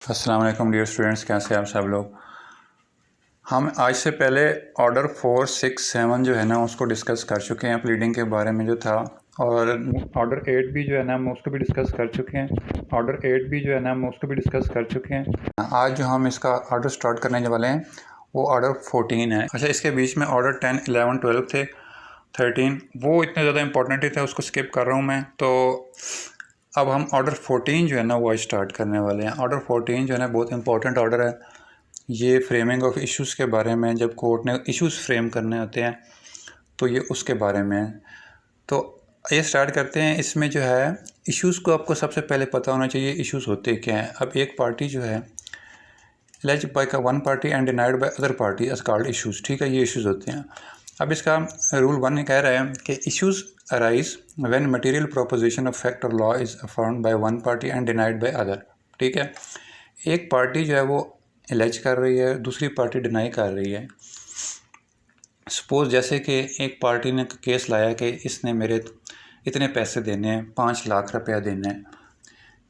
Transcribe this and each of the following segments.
अस्सलाम वालेकुम dear students, कैसे हैं आप सब लोग। हम आज से पहले ऑर्डर 4, 6, 7 जो है ना उसको डिस्कस कर चुके हैं, प्लीडिंग के बारे में जो था। और ऑर्डर 8 भी जो है ना हम उसको भी डिस्कस कर चुके हैं। ऑर्डर 8 भी जो है ना हम उसको भी डिस्कस कर चुके हैं। आज जो हम इसका ऑर्डर स्टार्ट करने वाले हैं वो ऑर्डर 14 है। अच्छा, इसके बीच में ऑर्डर 10, 11, 12 थे, 13 वो इतने ज़्यादा इंपॉर्टेंट ही थे, उसको स्किप कर रहा हूँ मैं। तो अब हम ऑर्डर 14 जो है ना वो आज स्टार्ट करने वाले हैं। ऑर्डर 14 जो है ना बहुत इंपॉर्टेंट ऑर्डर है। ये फ्रेमिंग ऑफ इश्यूज़ के बारे में, जब कोर्ट ने इश्यूज़ फ्रेम करने होते हैं तो ये उसके बारे में है। तो ये स्टार्ट करते हैं। इसमें जो है इश्यूज़ को आपको सबसे पहले पता होना चाहिए इश्यूज़ होते क्या हैं। अब एक पार्टी जो है एलिज्ड बाय का one party and denied by other party as called issues, ठीक है, ये इश्यूज़ होते हैं। अब इसका रूल 1 कह रहा है कि issues arise when material proposition of fact और law is affirmed by one party and denied by other. ठीक है, एक पार्टी जो है वो एलिज कर रही है, दूसरी पार्टी डिनाई कर रही है। सपोज़ जैसे कि एक पार्टी ने केस लाया कि इसने मेरे इतने पैसे देने हैं, 5 लाख रुपया देना है,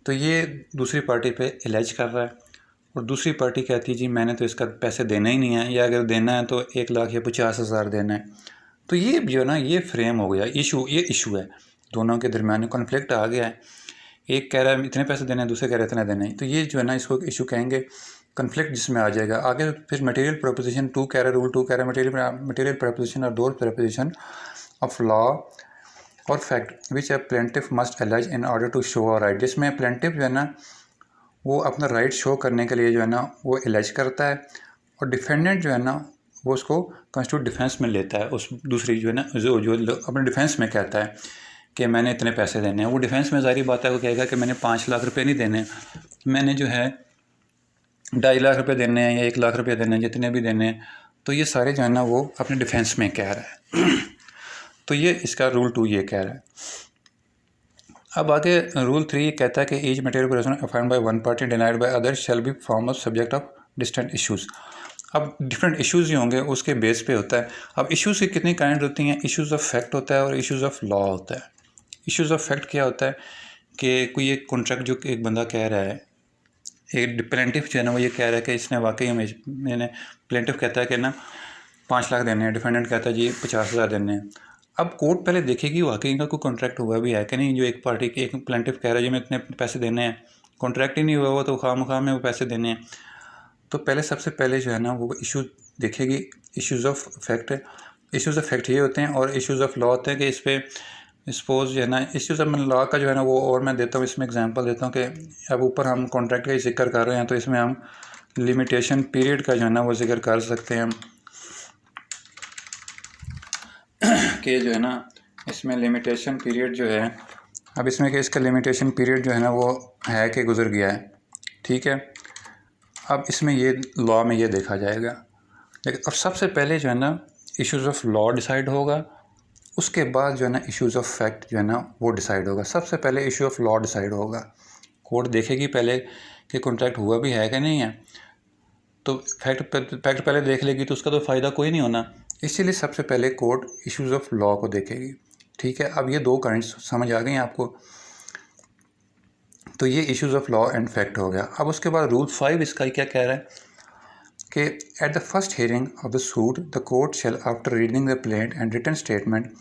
तो ये दूसरी पार्टी पे एलिज कर रहा है और दूसरी पार्टी कहती है जी मैंने तो इसका पैसे देना ही नहीं है, या अगर देना है तो 1 लाख या 50,000 देना है। तो ये जो है ना ये फ्रेम हो गया इशू, ये इशू है, दोनों के दरमियान कॉन्फ्लिक्ट आ गया है। एक कह रहा है इतने पैसे देने हैं, दूसरे कह रहे हैं इतने देने हैं। तो ये जो है ना इसको इशू कहेंगे, कॉन्फ्लिक्ट जिसमें आ जाएगा। आगे फिर मटेरियल प्रोपोजिशन 2 कह रहा है, रूल 2 कह रहा है मटेरियल प्रोपोजिशन और डोर प्रोपोजिशन ऑफ लॉ और fact which a plaintiff must allege in order to show a right. जिसमें प्लेंटिफ जो है ना वो अपना राइट शो करने के लिए जो है ना वो एलिज करता है और डिफेंडेंट जो है ना वो उसको कॉन्स्टिट्यूट डिफेंस में लेता है। उस दूसरी जो है ना जो अपने डिफेंस में कहता है कि मैंने इतने पैसे देने हैं, वो डिफेंस में ज़ाहिर बात है वो कहेगा कि मैंने 5 लाख रुपए नहीं देने, मैंने जो है 2.5 लाख रुपए देने हैं या 1 लाख रुपए देने हैं, जितने भी देने हैं। तो ये सारे जो है ना वो अपने डिफेंस में कह रहा है। तो ये इसका रूल 2 ये कह रहा है। अब आगे रूल 3 कहता है कि each material proposition affirmed by one party denied by other shall be form of subject of distant issues. अब डिफरेंट इश्यूज़ ही होंगे, उसके बेस पे होता है। अब इश्यूज़ की कितनी काइंड होती हैं, इश्यूज़ ऑफ फैक्ट होता है और इश्यूज़ ऑफ लॉ होता है। इश्यूज़ ऑफ फैक्ट क्या होता है कि कोई एक कॉन्ट्रैक्ट जो एक बंदा कह रहा है, एक प्लेंटिफ जो है ना वो ये कह रहा है कि इसने वाकई में, मैंने प्लेंटिफ कहता है कि ना 5 लाख देने हैं, डिफेंडेंट कहता है जी 50,000 देने हैं। अब कोर्ट पहले देखेगी वाकई का कोई कॉन्ट्रैक्ट हुआ भी है कि नहीं। जो एक पार्टी की एक प्लेंटिफ कह रहा है जी मैं इतने पैसे देने हैं, कॉन्ट्रैक्ट ही नहीं हुआ वो तो खाम में वो पैसे देने हैं। तो पहले सबसे पहले जो है ना वो इशू देखेगी, issues of fact. Issues of fact ये होते हैं और इश्यूज़ ऑफ लॉ होते हैं कि इस पर सपोज जो है ना इश्यूज़ ऑफ लॉ का जो है ना वो, और मैं देता हूँ इसमें एग्जांपल देता हूँ कि अब ऊपर हम कॉन्ट्रैक्ट का ही जिक्र कर रहे हैं तो इसमें हम लिमिटेशन पीरियड का जो है ना वो जिक्र कर सकते हैं कि जो है ना इसमें लिमिटेशन पीरियड जो है, अब इसमें कि इसका लिमिटेशन पीरियड जो है ना वो है कि गुजर गया है। ठीक है, अब इसमें ये लॉ में ये देखा जाएगा। लेकिन अब सबसे पहले जो है ना इश्यूज़ ऑफ लॉ डिसाइड होगा, उसके बाद जो है ना इश्यूज़ ऑफ फैक्ट जो है ना वो डिसाइड होगा। सबसे पहले इशू ऑफ लॉ डिसाइड होगा। कोर्ट देखेगी पहले कि कॉन्ट्रैक्ट हुआ भी है कि नहीं है, तो फैक्ट पहले देख लेगी तो उसका तो फ़ायदा कोई नहीं होना, इसीलिए सबसे पहले कोर्ट इश्यूज़ ऑफ लॉ को देखेगी। ठीक है, अब ये 2 काइंड्स समझ आ गई आपको। तो ये issues of law and fact हो गया। अब उसके बाद रूल 5 इसका क्या कह रहा है कि at the first hearing of the suit the court shall after reading the plaint and written statement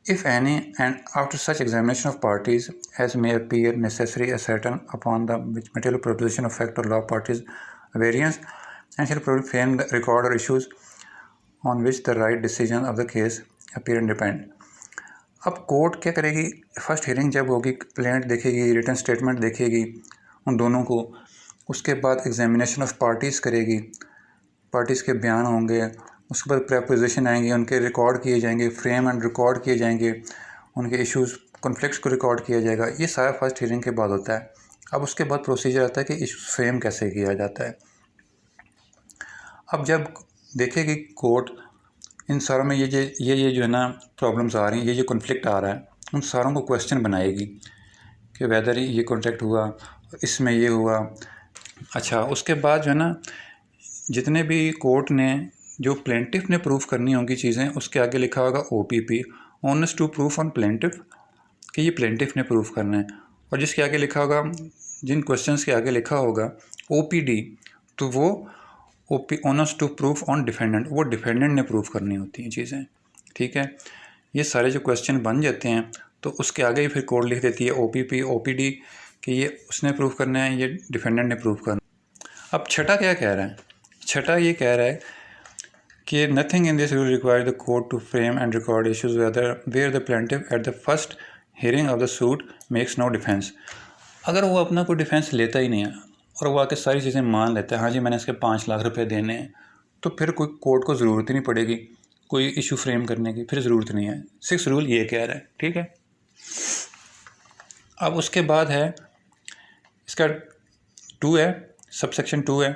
if any and after such examination of parties as may appear necessary ascertain upon the material proposition of fact or law parties variance and shall frame the record or issues on which the right decision of the case appear and depend। अब court क्या करेगी, first hearing जब होगी plaint देखेगी, written statement देखेगी उन दोनों को, उसके बाद एग्जामिनेशन ऑफ पार्टीज़ करेगी, पार्टीज़ के बयान होंगे, उसके बाद प्रेपोजिशन आएंगे, उनके रिकॉर्ड किए जाएंगे, फ्रेम एंड रिकॉर्ड किए जाएंगे, उनके इश्यूज़ कॉन्फ्लिक्ट्स को रिकॉर्ड किया जाएगा। ये सारा फर्स्ट हियरिंग के बाद होता है। अब उसके बाद प्रोसीजर आता है कि इशू फ्रेम कैसे किया जाता है। अब जब देखेगी कोर्ट इन सारों में ये जो है ना प्रॉब्लम्स आ रही हैं, ये जो कॉन्फ्लिक्ट आ रहा है, उन सारों को क्वेश्चन बनाएगी कि वेदर ये कॉन्ट्रैक्ट हुआ, इसमें ये हुआ। अच्छा, उसके बाद जो है ना जितने भी कोर्ट ने जो प्लेंटिफ ने प्रूफ करनी होंगी चीज़ें, उसके आगे लिखा होगा OPP, onus to proof on plaintiff, कि ये प्लेंटिफ ने प्रूफ करना है। और जिसके आगे लिखा होगा जिन क्वेश्चंस के आगे लिखा होगा OPD, तो वो onus to proof on defendant, वो डिफेंडेंट ने प्रूफ करनी होती हैं चीज़ें, ठीक है। ये सारे जो क्वेश्चन बन जाते हैं तो उसके आगे ही फिर कोड लिख देती है OPD कि ये उसने प्रूफ करना है, ये डिफेंडेंट ने प्रूफ करना है। अब छठा क्या कह रहा है? छठा ये कह रहा है कि nothing in this rule require the court to frame and record issues where the plaintiff at the first hearing of the suit makes no defence. अगर वो अपना कोई डिफेंस लेता ही नहीं है और वो आके सारी चीज़ें मान लेता है, हाँ जी मैंने इसके 5 लाख रुपए देने हैं, तो फिर कोई कोर्ट को ज़रूरत ही नहीं पड़ेगी कोई इशू फ्रेम करने की, फिर ज़रूरत नहीं है। 6 रूल ये कह रहा है, ठीक है। अब उसके बाद है इसका 2 है, सबसेक्शन 2 है,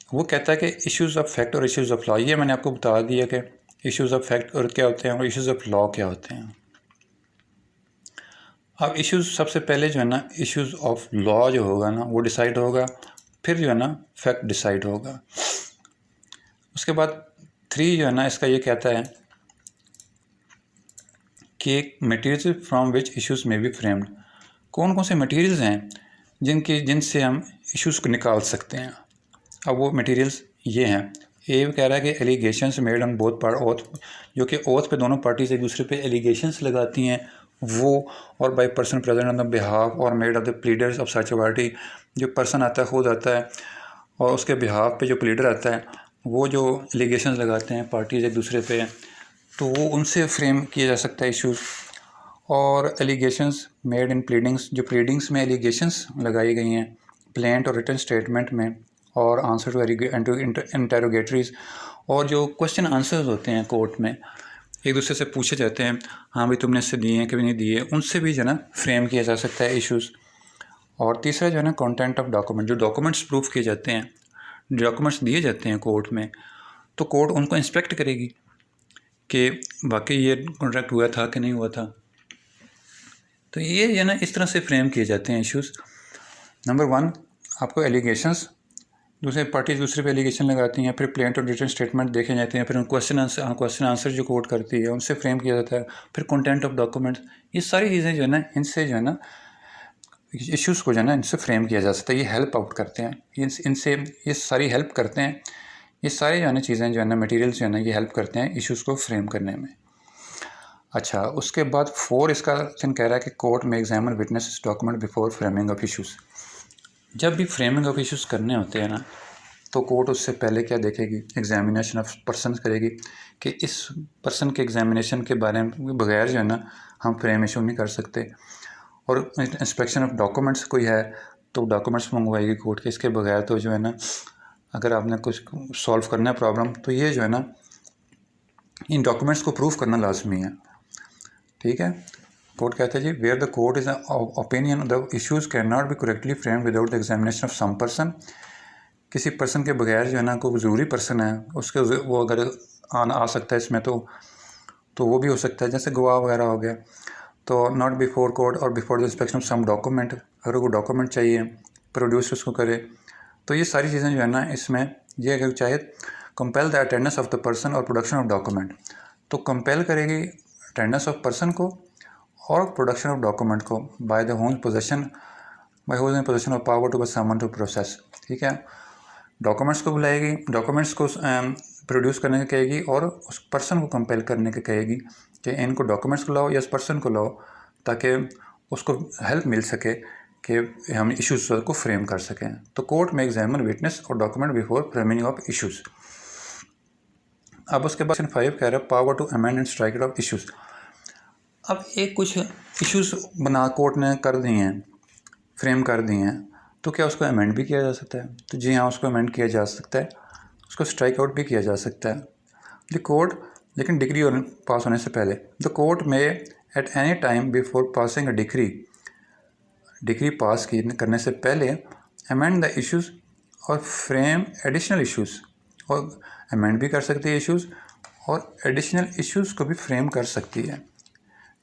वो कहता है कि इश्यूज़ ऑफ फैक्ट और इश्यूज़ ऑफ लॉ। ये मैंने आपको बता दिया कि इश्यूज़ ऑफ फैक्ट और क्या होते हैं और इश्यूज़ ऑफ लॉ क्या होते हैं। अब इश्यूज़ सबसे पहले जो है ना, इश्यूज़ ऑफ लॉ जो होगा ना वो डिसाइड होगा, फिर जो है ना फैक्ट डिसाइड होगा। उसके बाद 3 जो है ना इसका ये कहता है कि मटेरियल फ्रॉम विच इश्यूज़ में बी फ्रेम्ड। कौन कौन से मटेरियल्स हैं जिनसे हम इश्यूज़ को निकाल सकते हैं। अब वो मटेरियल्स ये हैं। ए कह रहा है कि allegations made on both part oath, जो कि ओथ पे दोनों पार्टीज एक दूसरे पे एलिगेशंस लगाती हैं वो, और by person present on the behalf और made of the pleaders of such party. जो पर्सन आता है खुद आता है और उसके बिहाफ पे जो प्लीडर आता है वो जो एलिगेशंस लगाते हैं पार्टीज़ एक दूसरे पे, तो वो उनसे फ्रेम किया जा सकता है इश्यूज़। और एलिगेशंस मेड इन प्लीडिंग्स, जो प्लीडिंग्स में एलिगेशंस लगाई गई हैं प्लेंट और रिटन स्टेटमेंट में, और आंसर टू इंटेरोगेटरीज, और जो क्वेश्चन आंसर्स होते हैं कोर्ट में एक दूसरे से पूछे जाते हैं, हाँ भाई तुमने इससे दिए हैं कि नहीं दिए, उनसे भी जो है ना फ्रेम किया जा सकता है इश्यूज़। और तीसरा जो है ना कंटेंट ऑफ डॉक्यूमेंट, जो डॉक्यूमेंट्स प्रूफ किए जाते हैं, डॉक्यूमेंट्स दिए जाते हैं कोर्ट में, तो कोर्ट उनको इंस्पेक्ट करेगी कि वाकई ये कॉन्ट्रैक्ट हुआ था कि नहीं हुआ था। तो ये जो है ना इस तरह से फ्रेम किए जाते हैं इश्यूज़। नंबर 1 आपको एलिगेशंस, दूसरे पार्टी दूसरे पे एलिगेशन लगाती हैं, फिर प्लेंट और रिटन स्टेटमेंट देखे जाते हैं, फिर क्वेश्चन आंसर जो कोर्ट करती है उनसे फ्रेम किया जाता है, फिर कंटेंट ऑफ डॉक्यूमेंट्स। ये सारी चीज़ें जो है ना इनसे जो है ना इश्यूज़ को जो है ना इनसे फ्रेम किया जा सकता है। ये हेल्प आउट करते हैं, इनसे ये सारी हेल्प करते हैं। ये सारी जो है ना चीज़ें जो है ना मटीरियल्स जो है ना ये हेल्प करते हैं इश्यूज़ को फ्रेम करने में। अच्छा, उसके बाद 4 इसका कह रहा है कि कोर्ट में examine witness document before framing of issues. जब भी फ्रेमिंग ऑफ इश्यूज़ करने होते हैं ना तो कोर्ट उससे पहले क्या देखेगी, एग्जामिनेशन ऑफ पर्सन करेगी कि इस पर्सन के एग्जामिनेशन के बारे में बगैर जो है ना हम फ्रेम इशू नहीं कर सकते। और इंस्पेक्शन ऑफ डॉक्यूमेंट्स कोई है तो डॉक्यूमेंट्स मंगवाएगी कोर्ट के, इसके बगैर तो जो है ना अगर आपने कुछ सॉल्व करना है प्रॉब्लम तो ये जो है ना इन डॉक्यूमेंट्स को प्रूफ करना लाजमी है, ठीक है। कोर्ट कहता है जी where the court is opinion the issues can not be correctly framed without the examination of some person. किसी पर्सन के बगैर जो है ना कोई ज़रूरी पर्सन है उसके वो अगर आ सकता है इसमें तो वो भी हो सकता है, जैसे गवाह वगैरह हो गया। तो नॉट बिफोर कोर्ट और before the inspection of some document, अगर कोई डॉक्यूमेंट चाहिए प्रोड्यूस उसको करे। तो ये सारी चीज़ें जो है ना इसमें ये अगर चाहे compel the attendance of the person और प्रोडक्शन ऑफ डॉक्यूमेंट, तो कंपेल करेगी अटेंडेंस ऑफ पर्सन को और प्रोडक्शन ऑफ डॉक्यूमेंट को by whose in possession of power to summon to process, ठीक है। डॉक्यूमेंट्स को बुलाएगी, डॉक्यूमेंट्स को प्रोड्यूस करने के कहेगी और उस पर्सन को कंपेल करने के कहेगी कि इनको डॉक्यूमेंट्स को लाओ या इस पर्सन को लाओ, ताकि उसको हेल्प मिल सके कि हम इश्यूज़ को फ्रेम कर सकें। तो कोर्ट में एग्जामिन विटनेस और document before framing of issues. अब उसके बाद 5 कह रहा है power to amend and strike of issues. अब एक कुछ इश्यूज़ बना कोर्ट ने कर दिए हैं, फ्रेम कर दिए हैं, तो क्या उसको अमेंड भी किया जा सकता है? तो जी हाँ, उसको अमेंड किया जा सकता है, उसको स्ट्राइक आउट भी किया जा सकता है। द कोर्ट, लेकिन डिग्री पास होने से पहले, द कोर्ट में at any time before passing a degree pass करने से पहले अमेंड द इश्यूज़ और फ्रेम एडिशनल इश्यूज़, और अमेंड भी कर सकती है इश्यूज़ और एडिशनल इश्यूज़ को भी फ्रेम कर सकती है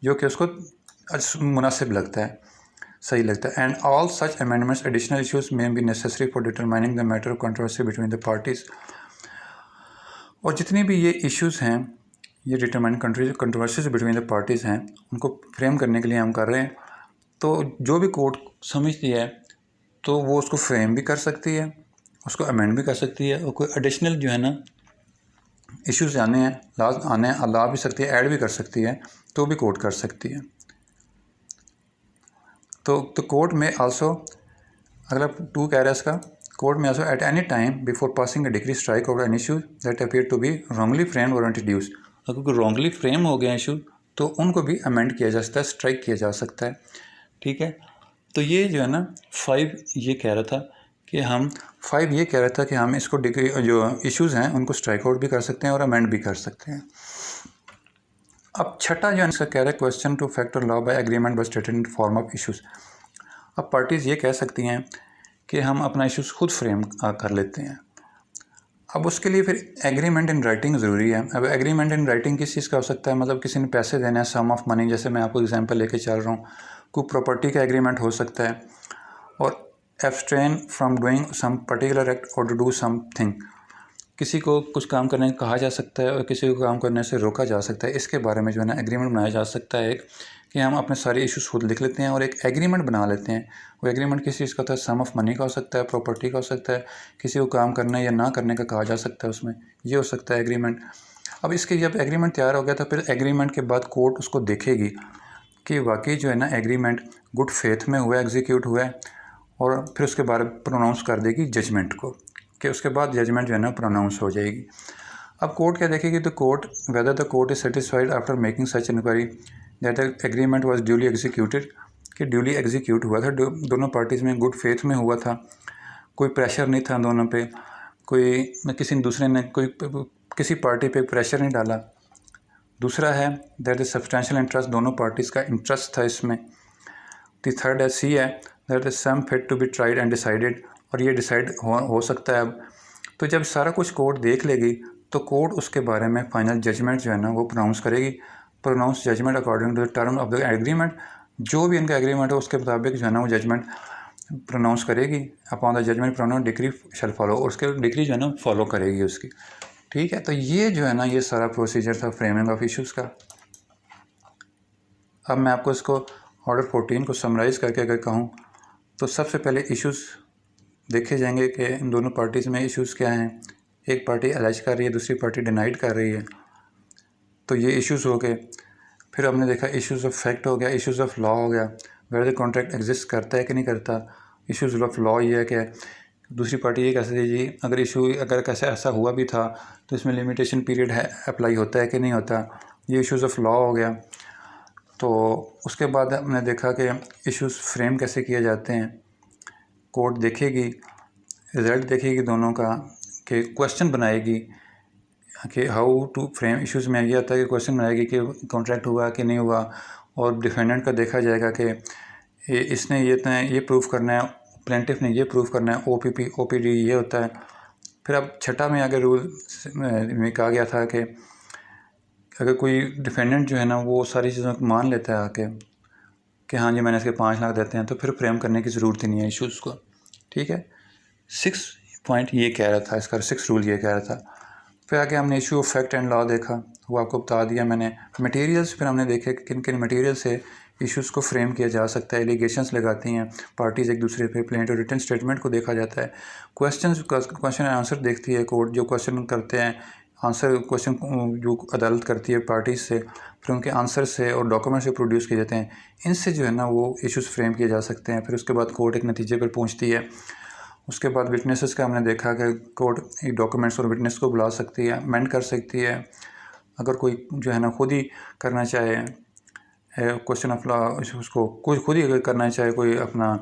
जो कि उसको मुनासिब लगता है, सही लगता है। And all such amendments additional issues may be necessary for determining the matter of controversy between the parties. और जितनी भी ये इश्यूज़ हैं, ये determine controversies between the parties हैं, उनको फ्रेम करने के लिए हम कर रहे हैं तो जो भी कोर्ट समझती है तो वो उसको फ्रेम भी कर सकती है, उसको अमेंड भी कर सकती है, और कोई एडिशनल जो है ना इश्यूज आने हैं ला भी सकती है, ऐड भी कर सकती है, तो भी कोर्ट कर सकती है। तो कोर्ट में आल्सो, अगला 2 कह रहा है इसका, कोर्ट में also at any time before passing a decree strike out an issue that appear to be wrongly frame और इंट्रोड्यूस। अगर कोई रॉन्गली फ्रेम हो गया इशू तो उनको भी अमेंड किया जा सकता है, स्ट्राइक किया जा सकता है। ठीक है, तो ये जो है ना 5 ये कह रहा था कि हम इसको डिग्री जो इश्यूज़ हैं उनको स्ट्राइक आउट भी कर सकते हैं और अमेंड भी कर सकते हैं। अब छठा जो है इसका कह रहा है question to fact or law by agreement by stated in form of issues. अब पार्टीज़ ये कह सकती हैं कि हम अपना इश्यूज़ खुद फ्रेम कर लेते हैं। अब उसके लिए फिर एग्रीमेंट इन राइटिंग ज़रूरी है। अब एग्रीमेंट इन राइटिंग किस चीज़ का हो सकता है, मतलब किसी ने पैसे देने हैं, सम ऑफ मनी, जैसे मैं आपको एग्जांपल लेके चल रहा हूँ, कोई प्रॉपर्टी का एग्रीमेंट हो सकता है, और abstain from doing some particular act और टू डू समथिंग, किसी को कुछ काम करने को कहा जा सकता है और किसी को काम करने से रोका जा सकता है। इसके बारे में जो है ना एग्रीमेंट बनाया जा सकता है कि हम अपने सारे इश्यूज खुद लिख लेते हैं और एक एग्रीमेंट बना लेते हैं। वो एग्रीमेंट किस चीज़ का होता है, सम ऑफ मनी का हो सकता है, प्रॉपर्टी का हो सकता है, किसी को काम करने या ना करने का कहा जा सकता है, उसमें ये हो सकता है एग्रीमेंट। अब इसके जब एग्रीमेंट तैयार हो गया तो फिर एग्रीमेंट के बाद कोर्ट उसको देखेगी कि वाकई जो है ना एग्रीमेंट गुड फेथ में हुआ है, एग्जीक्यूट हुआ है, और फिर उसके बारे में प्रोनाउंस कर देगी जजमेंट को, कि उसके बाद जजमेंट जो है ना प्रोनाउंस हो जाएगी। अब कोर्ट क्या देखेगी, तो court whether the court is satisfied after making such inquiry that the agreement was duly executed, कि ड्यूली एग्जीक्यूट हुआ था, दोनों पार्टीज़ में गुड फेथ में हुआ था, कोई प्रेशर नहीं था दोनों पे, कोई किसी दूसरे ने किसी पार्टी पे प्रेशर नहीं डाला। दूसरा है दैट द सब्सटेंशियल इंटरेस्ट, दोनों पार्टीज़ का इंटरेस्ट था इसमें। दी थर्ड है सी है that the some fit to be tried and decided, और ये डिसाइड हो सकता है। अब तो जब सारा कुछ कोर्ट देख लेगी तो कोर्ट उसके बारे में फाइनल जजमेंट जो है ना वो प्रोनाउंस करेगी। Pronounce judgement according to the term of the agreement, जो भी इनका एग्रीमेंट है उसके मुताबिक जो है ना वो जजमेंट प्रोनाउंस करेगी। Upon the judgement pronounce decree shall follow, और उसके डिग्री जो है ना फॉलो करेगी उसकी। ठीक है, तो ये जो है ना ये सारा प्रोसीजर था फ्रेमिंग ऑफ इश्यूज़ का। अब मैं आपको इसको ऑर्डर 14 को समराइज़ करके अगर कहूँ तो सबसे पहले इश्यूज़ देखे जाएंगे कि इन दोनों पार्टीज़ में इश्यूज़ क्या हैं। एक पार्टी एलाइज कर रही है, दूसरी पार्टी डिनाइड कर रही है, तो ये इश्यूज़ हो गए। फिर हमने देखा इश्यूज़ ऑफ फैक्ट हो गया, इश्यूज़ ऑफ लॉ हो गया, वेदर द कॉन्ट्रैक्ट एग्जिस्ट करता है कि नहीं करता। इश्यूज़ ऑफ लॉ ये है कि दूसरी पार्टी ये कह सकती है जी अगर कैसे ऐसा हुआ भी था तो इसमें लिमिटेशन पीरियड है, अप्लाई होता है कि नहीं होता। ये इश्यूज़ ऑफ लॉ हो गया। तो उसके बाद हमने देखा कि इश्यूज़ फ्रेम कैसे किए जाते हैं। कोर्ट देखेगी, रिज़ल्ट देखेगी दोनों का, कि क्वेश्चन बनाएगी कि हाउ टू फ्रेम इश्यूज़ में ये आता है कि क्वेश्चन बनाएगी कि कॉन्ट्रैक्ट हुआ कि नहीं हुआ, और डिफेंडेंट का देखा जाएगा कि इसने ये प्रूफ करना है, प्लेंटिफ ने ये प्रूफ करना है, ओपीपी ओपीडी ये होता है। फिर अब छठा में आगे रूल में कहा गया था कि अगर कोई डिफेंडेंट जो है ना वो सारी चीज़ों को मान लेता है आके कि हाँ जी मैंने इसके 5 लाख देते हैं, तो फिर फ्रेम करने की ज़रूरत ही नहीं है इश्यूज़ को। ठीक है, 6 पॉइंट ये कह रहा था, इसका 6 रूल ये कह रहा था। फिर आगे हमने issue of fact and law देखा, वो आपको बता दिया मैंने। मटेरियल्स फिर हमने देखे कि किन किन मटेरियल से इश्यूज़ को फ्रेम किया जा सकता है। एलिगेशंस लगाती हैं पार्टीज़ एक दूसरे पे, प्लेंट और रिटन स्टेटमेंट को देखा जाता है। क्वेश्चन एंड आंसर देखती है कोर्ट, जो क्वेश्चन करते हैं आंसर क्वेश्चन जो अदालत करती है पार्टीज़ से, फिर उनके आंसर से और डॉक्यूमेंट से प्रोड्यूस किए जाते हैं, इनसे जो है ना वो इश्यूज़ फ्रेम किए जा सकते हैं। फिर उसके बाद कोर्ट एक नतीजे पर पहुँचती है। उसके बाद विटनेसेस का हमने देखा कि कोर्ट डॉक्यूमेंट्स और विटनेस को बुला सकती है, अमेंड कर सकती है। अगर कोई जो है ना खुद ही करना चाहे क्वेश्चन ऑफ लॉ, उसको कोई खुद ही अगर करना चाहे, कोई अपना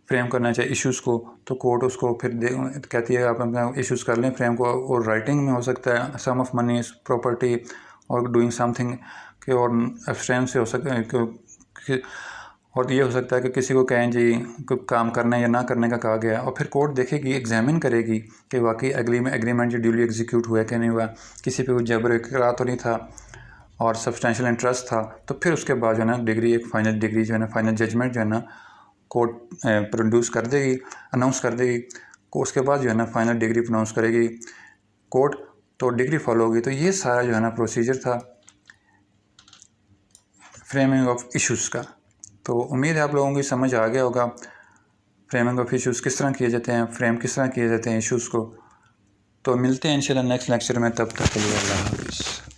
फ्रेम करना चाहे इश्यूज़ को, तो कोर्ट उसको फिर कहती है आप अपना इश्यूज़ कर लें फ्रेम को। और राइटिंग में हो सकता है सम ऑफ मनी, प्रॉपर्टी और डूइंग समथिंग के, और एब्सटेन से हो सकता है और ये हो सकता है कि किसी को कहें जी कोई काम करने या ना करने का कहा गया, और फिर कोर्ट देखेगी, एग्जामिन करेगी कि वाकई एग्रीमेंट जो ड्यूली एग्जीक्यूट हुआ कि नहीं हुआ, किसी पे कोई जबर इकरार तो नहीं था और सब्सटेंशियल इंटरेस्ट था। तो फिर उसके बाद जो है ना डिग्री, एक फाइनल डिग्री जो है ना, फाइनल जजमेंट जो है ना कोर्ट प्रोड्यूस कर देगी, अनाउंस कर देगी। उसके बाद जो है ना फाइनल डिग्री प्रोनाउंस करेगी कोर्ट, तो डिग्री फॉलो होगी। तो ये सारा जो है ना प्रोसीजर था फ्रेमिंग ऑफ इश्यूज़ का। तो उम्मीद है आप लोगों की समझ आ गया होगा फ्रेमिंग ऑफ इश्यूज़ किस तरह किए जाते हैं, फ्रेम किस तरह किए जाते हैं इश्यूज़ को। तो मिलते हैं इंशाल्लाह नेक्स्ट लेक्चर में, तब तक के लिए अल्लाह हाफ़िज़।